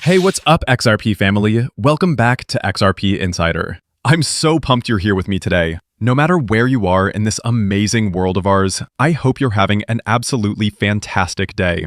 Hey, what's up, XRP family? Welcome back to XRP Insider. I'm so pumped you're here with me today. No matter where you are in this amazing world of ours, I hope you're having an absolutely fantastic day.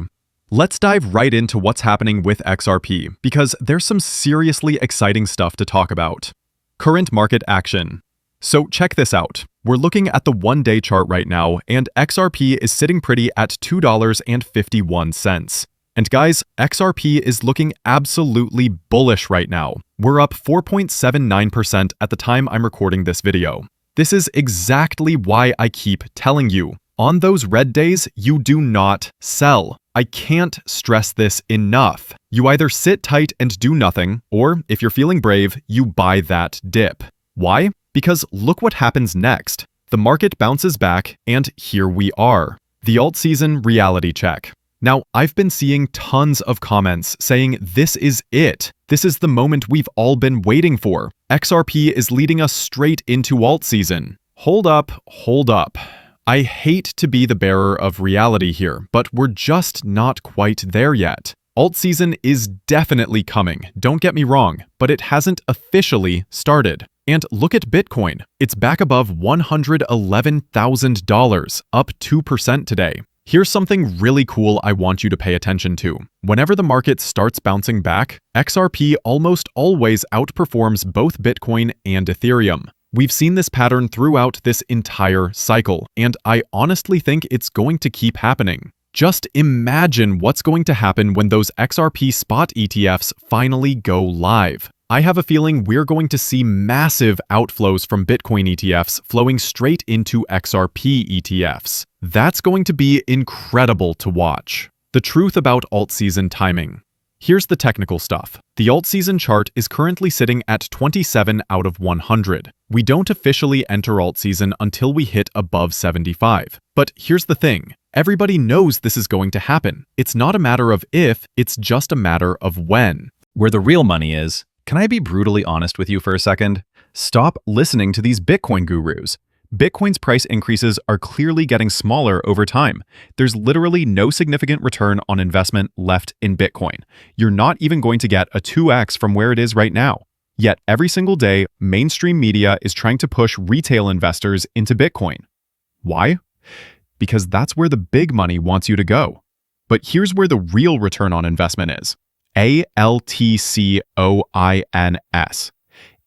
Let's dive right into what's happening with XRP, because there's some seriously exciting stuff to talk about. Current market action. So check this out. We're looking at the one-day chart right now, and XRP is sitting pretty at $2.51. And guys, XRP is looking absolutely bullish right now. We're up 4.79% at the time I'm recording this video. This is exactly why I keep telling you, on those red days, you do not sell. I can't stress this enough. You either sit tight and do nothing, or if you're feeling brave, you buy that dip. Why? Because look what happens next. The market bounces back, and here we are. The alt season reality check. Now, I've been seeing tons of comments saying this is it. This is the moment we've all been waiting for. XRP is leading us straight into alt season. Hold up, hold up. I hate to be the bearer of reality here, but we're just not quite there yet. Alt season is definitely coming, don't get me wrong, but it hasn't officially started. And look at Bitcoin. It's back above $111,000, up 2% today. Here's something really cool I want you to pay attention to. Whenever the market starts bouncing back, XRP almost always outperforms both Bitcoin and Ethereum. We've seen this pattern throughout this entire cycle, and I honestly think it's going to keep happening. Just imagine what's going to happen when those XRP spot ETFs finally go live. I have a feeling we're going to see massive outflows from Bitcoin ETFs flowing straight into XRP ETFs. That's going to be incredible to watch. The truth about alt season timing. Here's the technical stuff. The alt season chart is currently sitting at 27 out of 100. We don't officially enter alt season until we hit above 75. But here's the thing. Everybody knows this is going to happen. It's not a matter of if, it's just a matter of when. Where the real money is. Can I be brutally honest with you for a second? Stop listening to these Bitcoin gurus. Bitcoin's price increases are clearly getting smaller over time. There's literally no significant return on investment left in Bitcoin. You're not even going to get a 2x from where it is right now. Yet every single day, mainstream media is trying to push retail investors into Bitcoin. Why? Because that's where the big money wants you to go. But here's where the real return on investment is. ALTCOINS.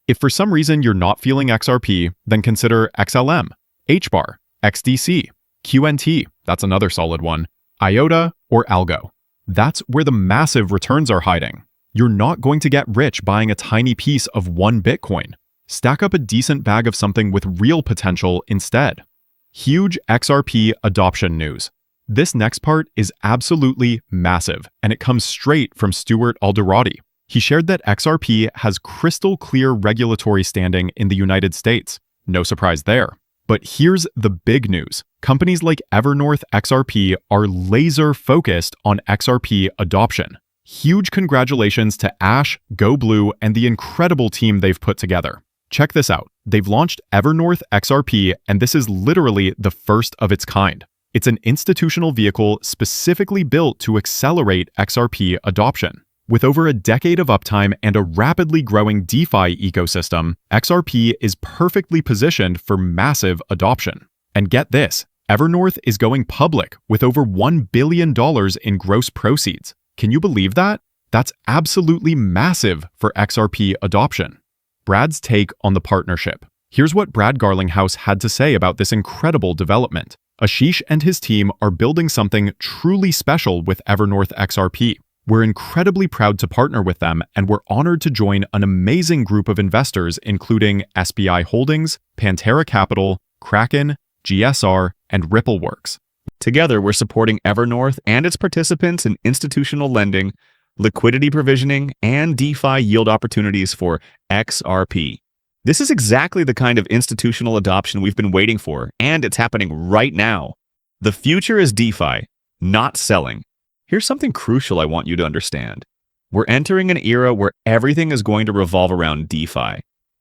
If for some reason you're not feeling XRP, then consider XLM, HBAR, XDC, QNT, that's another solid one, IOTA, or Algo. That's where the massive returns are hiding. You're not going to get rich buying a tiny piece of one Bitcoin. Stack up a decent bag of something with real potential instead. Huge XRP adoption news. This next part is absolutely massive, and it comes straight from Stuart Alderati. He shared that XRP has crystal clear regulatory standing in the United States. No surprise there. But here's the big news. Companies like Evernorth XRP are laser focused on XRP adoption. Huge congratulations to Ash, Go Blue, and the incredible team they've put together. Check this out. They've launched Evernorth XRP, and this is literally the first of its kind. It's an institutional vehicle specifically built to accelerate XRP adoption. With over a decade of uptime and a rapidly growing DeFi ecosystem, XRP is perfectly positioned for massive adoption. And get this, Evernorth is going public with over $1 billion in gross proceeds. Can you believe that? That's absolutely massive for XRP adoption. Brad's take on the partnership. Here's what Brad Garlinghouse had to say about this incredible development. Ashish and his team are building something truly special with Evernorth XRP. We're incredibly proud to partner with them, and we're honored to join an amazing group of investors including SBI Holdings, Pantera Capital, Kraken, GSR, and Rippleworks. Together, we're supporting Evernorth and its participants in institutional lending, liquidity provisioning, and DeFi yield opportunities for XRP. This is exactly the kind of institutional adoption we've been waiting for, and it's happening right now. The future is DeFi, not selling. Here's something crucial I want you to understand. We're entering an era where everything is going to revolve around DeFi.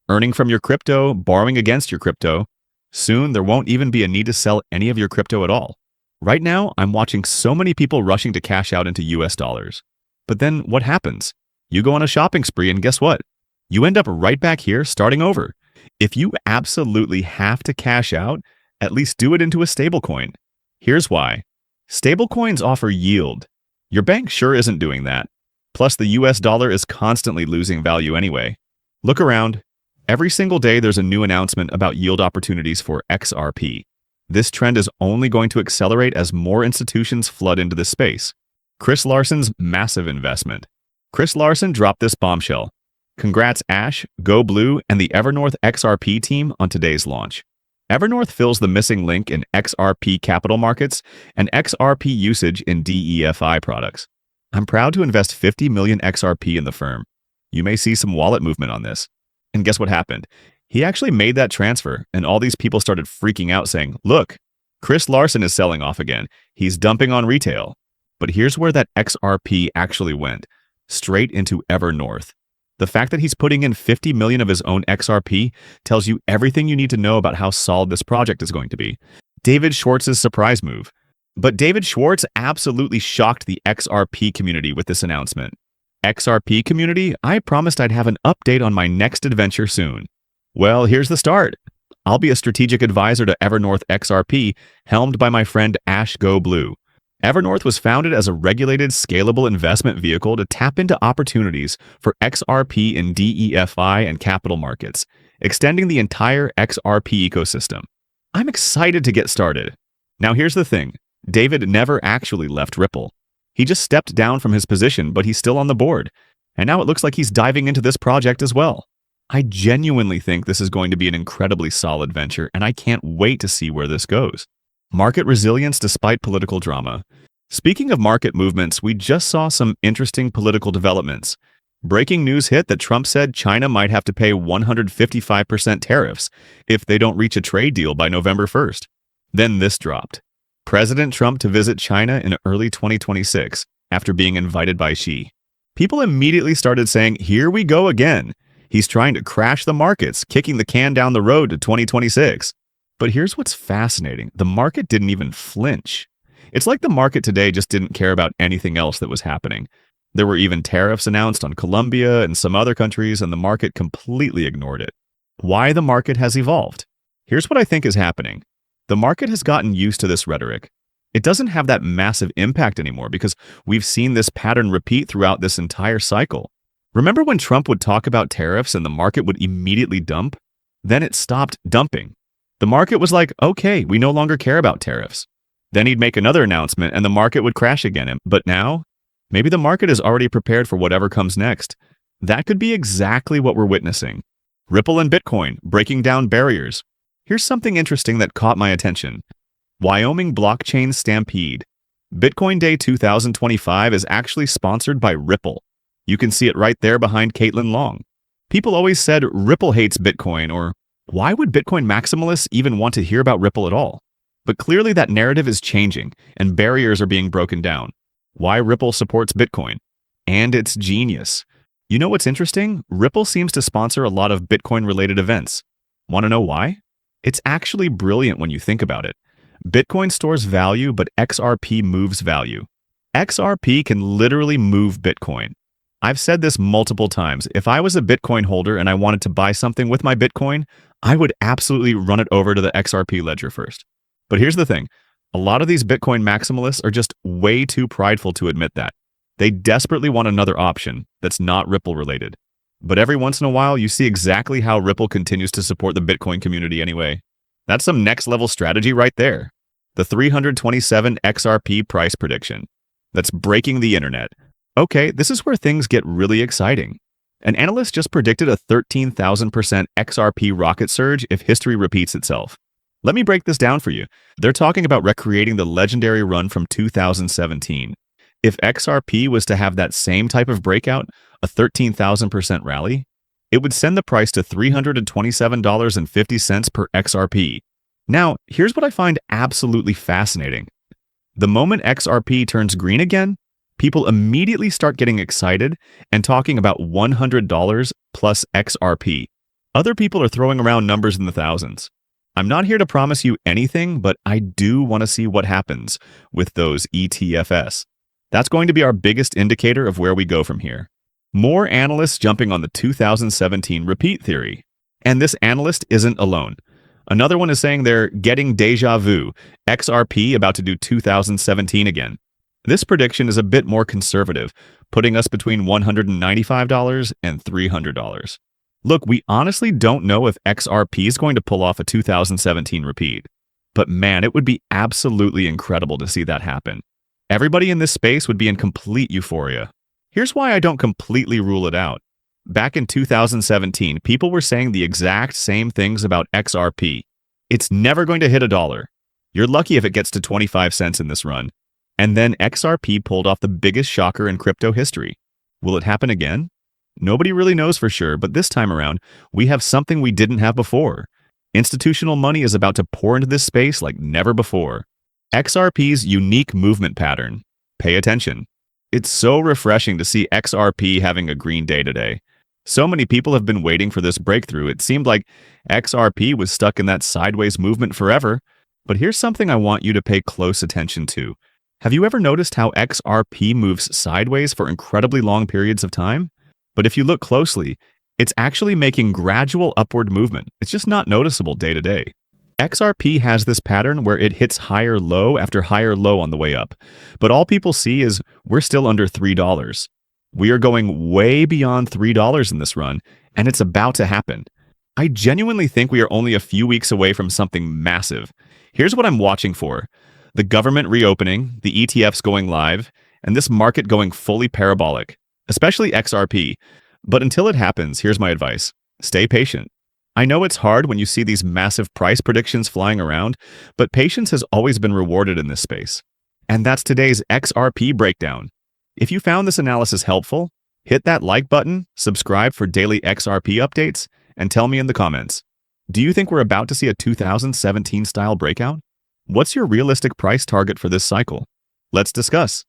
Earning from your crypto, borrowing against your crypto. Soon, there won't even be a need to sell any of your crypto at all. Right now, I'm watching so many people rushing to cash out into US dollars. But then what happens? You go on a shopping spree, and guess what? You end up right back here starting over. If you absolutely have to cash out, at least do it into a stablecoin. Here's why. Stablecoins offer yield. Your bank sure isn't doing that. Plus, the US dollar is constantly losing value anyway. Look around. Every single day there's a new announcement about yield opportunities for XRP. This trend is only going to accelerate as more institutions flood into this space. Chris Larson's massive investment. Chris Larson dropped this bombshell. Congrats Ash, Go Blue, and the Evernorth XRP team on today's launch. Evernorth fills the missing link in XRP capital markets and XRP usage in DEFI products. I'm proud to invest 50 million XRP in the firm. You may see some wallet movement on this. And guess what happened? He actually made that transfer, and all these people started freaking out saying, look, Chris Larson is selling off again. He's dumping on retail. But here's where that XRP actually went. Straight into Evernorth. The fact that he's putting in 50 million of his own XRP tells you everything you need to know about how solid this project is going to be. David Schwartz's surprise move. But David Schwartz absolutely shocked the XRP community with this announcement. XRP community, I promised I'd have an update on my next adventure soon. Well, here's the start. I'll be a strategic advisor to Evernorth XRP, helmed by my friend Ash Go Blue. Evernorth was founded as a regulated, scalable investment vehicle to tap into opportunities for XRP in DEFI and capital markets, extending the entire XRP ecosystem. I'm excited to get started. Now here's the thing. David never actually left Ripple. He just stepped down from his position, but he's still on the board. And now it looks like he's diving into this project as well. I genuinely think this is going to be an incredibly solid venture, and I can't wait to see where this goes. Market resilience despite political drama. Speaking of market movements, we just saw some interesting political developments. Breaking news hit that Trump said China might have to pay 155% tariffs if they don't reach a trade deal by November 1st. Then this dropped. President Trump to visit China in early 2026 after being invited by Xi. People immediately started saying, here we go again. He's trying to crash the markets, kicking the can down the road to 2026. But here's what's fascinating. The market didn't even flinch. It's like the market today just didn't care about anything else that was happening. There were even tariffs announced on Colombia and some other countries, and the market completely ignored it. Why the market has evolved? Here's what I think is happening. The market has gotten used to this rhetoric. It doesn't have that massive impact anymore because we've seen this pattern repeat throughout this entire cycle. Remember when Trump would talk about tariffs and the market would immediately dump? Then it stopped dumping. The market was like, okay, we no longer care about tariffs. Then he'd make another announcement and the market would crash again. But now, maybe the market is already prepared for whatever comes next. That could be exactly what we're witnessing. Ripple and Bitcoin breaking down barriers. Here's something interesting that caught my attention. Wyoming Blockchain Stampede. Bitcoin Day 2025 is actually sponsored by Ripple. You can see it right there behind Caitlin Long. People always said Ripple hates Bitcoin, or why would Bitcoin maximalists even want to hear about Ripple at all? But clearly that narrative is changing, and barriers are being broken down. Why Ripple supports Bitcoin. And it's genius. You know what's interesting? Ripple seems to sponsor a lot of Bitcoin-related events. Want to know why? It's actually brilliant when you think about it. Bitcoin stores value, but XRP moves value. XRP can literally move Bitcoin. I've said this multiple times. If I was a Bitcoin holder and I wanted to buy something with my Bitcoin, I would absolutely run it over to the XRP ledger first. But here's the thing. A lot of these Bitcoin maximalists are just way too prideful to admit that. They desperately want another option that's not Ripple related. But every once in a while, you see exactly how Ripple continues to support the Bitcoin community anyway. That's some next level strategy right there. The 327 XRP price prediction. That's breaking the internet. Okay, this is where things get really exciting. An analyst just predicted a 13,000% XRP rocket surge if history repeats itself. Let me break this down for you. They're talking about recreating the legendary run from 2017. If XRP was to have that same type of breakout, a 13,000% rally, it would send the price to $327.50 per XRP. Now, here's what I find absolutely fascinating. The moment XRP turns green again, people immediately start getting excited and talking about $100 plus XRP. Other people are throwing around numbers in the thousands. I'm not here to promise you anything, but I do want to see what happens with those ETFs. That's going to be our biggest indicator of where we go from here. More analysts jumping on the 2017 repeat theory. And this analyst isn't alone. Another one is saying they're getting deja vu, XRP about to do 2017 again. This prediction is a bit more conservative, putting us between $195 and $300. Look, we honestly don't know if XRP is going to pull off a 2017 repeat. But man, it would be absolutely incredible to see that happen. Everybody in this space would be in complete euphoria. Here's why I don't completely rule it out. Back in 2017, people were saying the exact same things about XRP. It's never going to hit $1. You're lucky if it gets to 25 cents in this run. And then XRP pulled off the biggest shocker in crypto history. Will it happen again? Nobody really knows for sure, but this time around, we have something we didn't have before. Institutional money is about to pour into this space like never before. XRP's unique movement pattern. Pay attention. It's so refreshing to see XRP having a green day today. So many people have been waiting for this breakthrough. It seemed like XRP was stuck in that sideways movement forever. But here's something I want you to pay close attention to. Have you ever noticed how XRP moves sideways for incredibly long periods of time? But if you look closely, it's actually making gradual upward movement. It's just not noticeable day to day. XRP has this pattern where it hits higher low after higher low on the way up. But all people see is we're still under $3. We are going way beyond $3 in this run, and it's about to happen. I genuinely think we are only a few weeks away from something massive. Here's what I'm watching for. The government reopening, the ETFs going live, and this market going fully parabolic, especially XRP. But until it happens, here's my advice. Stay patient. I know it's hard when you see these massive price predictions flying around, but patience has always been rewarded in this space. And that's today's XRP breakdown. If you found this analysis helpful, hit that like button, subscribe for daily XRP updates, and tell me in the comments. Do you think we're about to see a 2017 style breakout? What's your realistic price target for this cycle? Let's discuss.